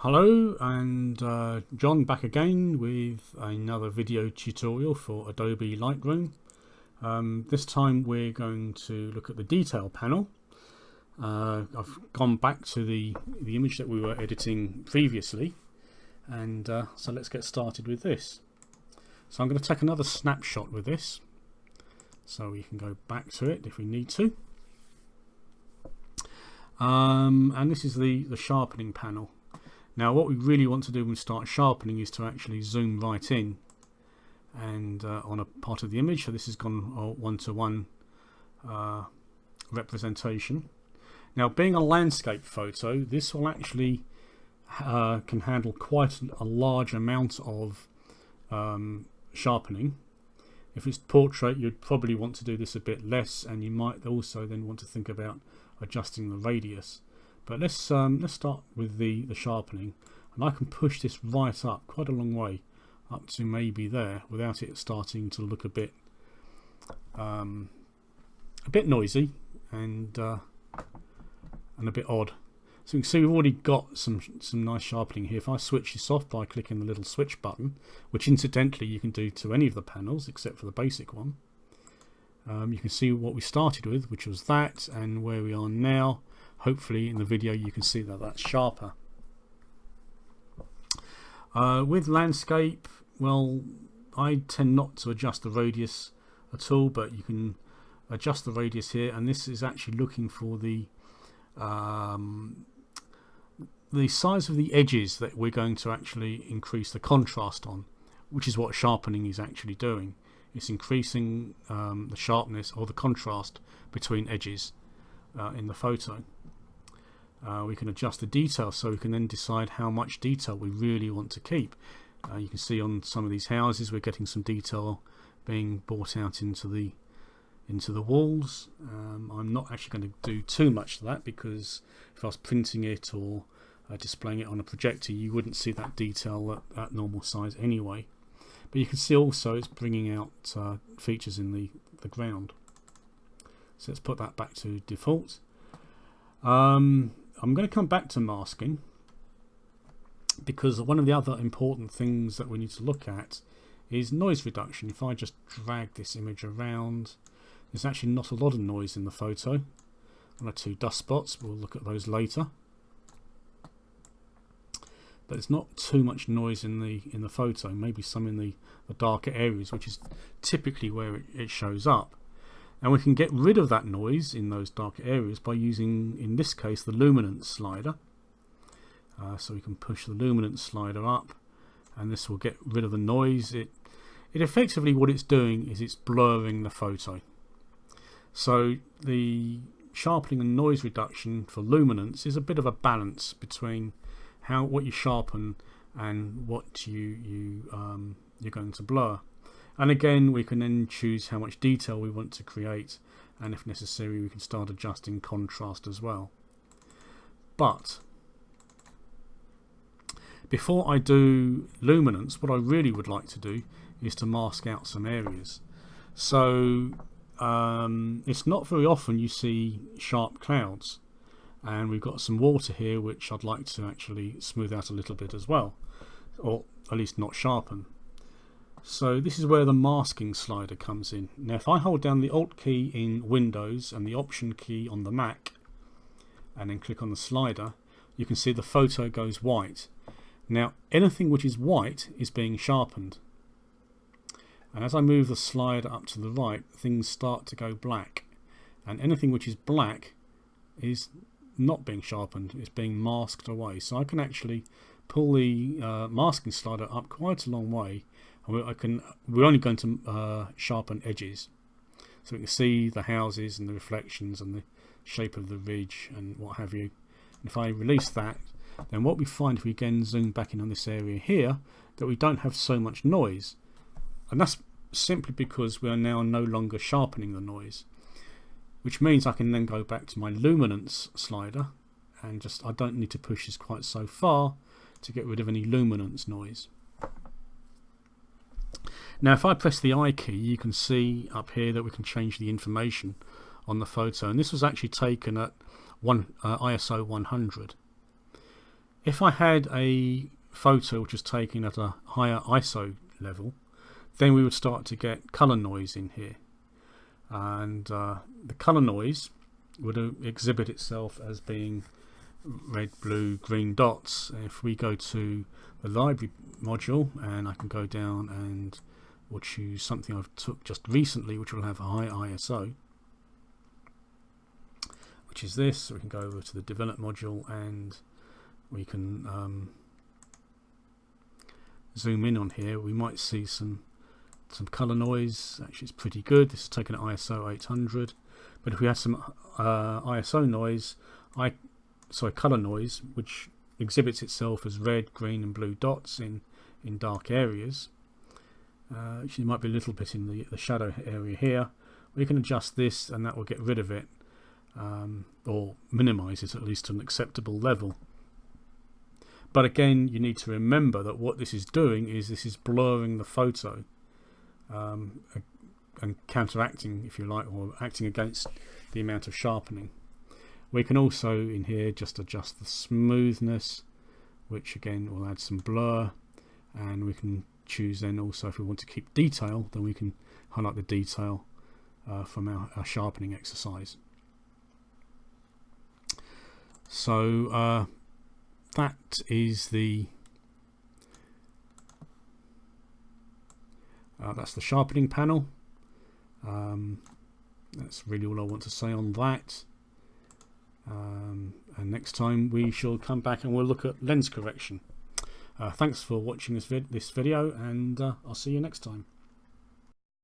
Hello, and John back again with another video tutorial for Adobe Lightroom. This time we're going to look at the detail panel. I've gone back to the image that we were editing previously, and so let's get started with this. So I'm going to take another snapshot with this, so we can go back to it if we need to. And this is the sharpening panel. Now what we really want to do when we start sharpening is to actually zoom right in and on a part of the image. So this has gone one-to-one representation. Now, being a landscape photo, this will actually can handle quite a large amount of sharpening. If it's portrait, you'd probably want to do this a bit less, and you might also then want to think about adjusting the radius. But let's start with the sharpening, and I can push this right up quite a long way, up to maybe there, without it starting to look a bit noisy and a bit odd. So you can see we've already got some nice sharpening here. If I switch this off by clicking the little switch button, which incidentally you can do to any of the panels except for the basic one, you can see what we started with, which was that, and where we are now. Hopefully in the video you can see that that's sharper. With landscape, well, I tend not to adjust the radius at all, but you can adjust the radius here, and this is actually looking for the size of the edges that we're going to actually increase the contrast on, which is what sharpening is actually doing. It's increasing the sharpness or the contrast between edges in the photo. We can adjust the detail, so we can then decide how much detail we really want to keep. You can see on some of these houses we're getting some detail being brought out into the walls. I'm not actually going to do too much of that, because if I was printing it or displaying it on a projector, you wouldn't see that detail at normal size anyway. But you can see also it's bringing out features in the ground. So let's put that back to default. I'm going to come back to masking, because one of the other important things that we need to look at is noise reduction. If I just drag this image around, there's actually not a lot of noise in the photo. One or two dust spots, we'll look at those later. But there's not too much noise in the photo, maybe some in the darker areas, which is typically where it shows up. And we can get rid of that noise in those darker areas by using, in this case, the luminance slider. So we can push the luminance slider up, and this will get rid of the noise. It effectively, what it's doing is it's blurring the photo. So the sharpening and noise reduction for luminance is a bit of a balance between what you sharpen and what you're going to blur. And again, we can then choose how much detail we want to create, and if necessary we can start adjusting contrast as well. But before I do luminance, what I really would like to do is to mask out some areas. So it's not very often you see sharp clouds, and we've got some water here which I'd like to actually smooth out a little bit as well, or at least not sharpen. So this is where the masking slider comes in. Now if I hold down the Alt key in Windows and the Option key on the Mac, and then click on the slider, you can see the photo goes white. Now anything which is white is being sharpened, and as I move the slider up to the right, things start to go black, and anything which is black is not being sharpened, it's being masked away. So I can actually pull the masking slider up quite a long way, and we're only going to sharpen edges, so we can see the houses and the reflections and the shape of the ridge and what have you. And if I release that, then what we find, if we again zoom back in on this area here, that we don't have so much noise, and that's simply because we are now no longer sharpening the noise, which means I can then go back to my luminance slider, and I don't need to push this quite so far to get rid of any luminance noise. Now if I press the I key, you can see up here that we can change the information on the photo, and this was actually taken at ISO 100. If I had a photo which was taken at a higher ISO level, then we would start to get color noise in here, and the color noise would exhibit itself as being red, blue, green dots. If we go to the library module, and I can go down and we'll choose something I've took just recently which will have a high ISO, which is this. So we can go over to the develop module and we can zoom in on here. We might see some color noise. Actually, it's pretty good. This is taken at ISO 800, but if we had some ISO noise, color noise, which exhibits itself as red, green and blue dots in dark areas, actually might be a little bit in the shadow area here. We can adjust this and that will get rid of it, or minimize it at least to an acceptable level. But again, you need to remember that what this is doing is this is blurring the photo, and counteracting, if you like, or acting against the amount of sharpening. We can also in here just adjust the smoothness, which again will add some blur, and we can choose then also, if we want to keep detail, then we can highlight the detail from our sharpening exercise. So that is that's the sharpening panel. That's really all I want to say on that. And next time we shall come back and we'll look at lens correction. Thanks for watching this video, and I'll see you next time.